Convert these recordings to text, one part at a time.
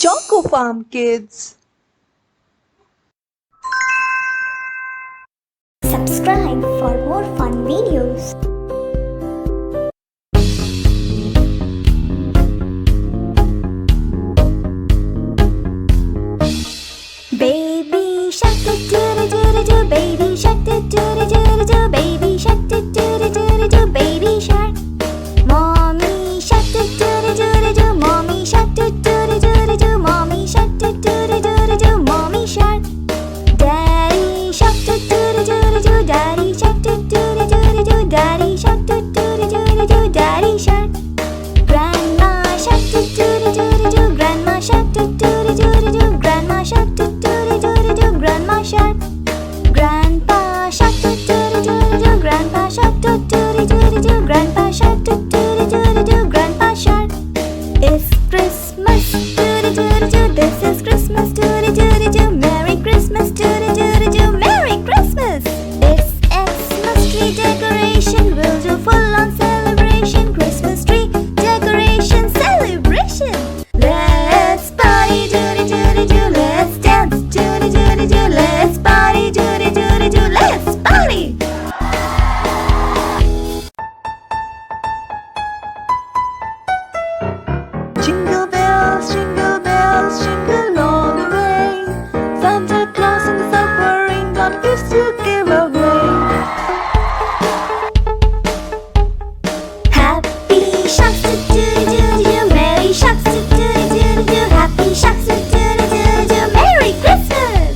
ChocoFarm Kids. Subscribe for more fun videos. Baby shark do do do do do, baby shark do do do do do, baby shark do do do do do, baby shark. Mommy shark do do do do, mommy shark do do do do, mommy shark do do do do, mommy shark. Daddy shark do do do, daddy shark do do do, daddy shark do do do, daddy shark. Grandma shark do do do, grandma shark do do, grandma shark do do, grandma shark. Grandpa shark do do, grandpa shark do do, grandpa shark do do, grandpa shark. It's Christmas, this is Christmas, Merry Christmas, Merry Christmas. It's Xmas tree decoration, we'll do full-on celebration. Christmas tree decoration celebration. Let's party, let's dance, let's party, let's party. Jingle bells, jingle all the way. Santa Claus and the suffering God gives to give away. Happy sharks do, merry sharks do, happy sharks do, Merry Christmas.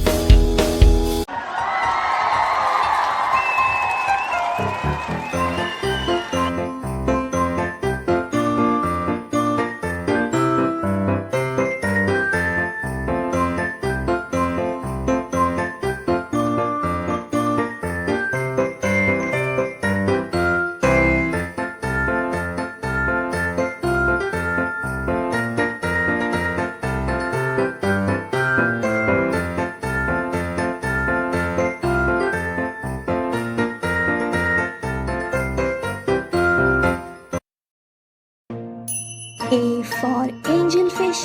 A for angelfish,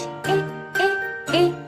A.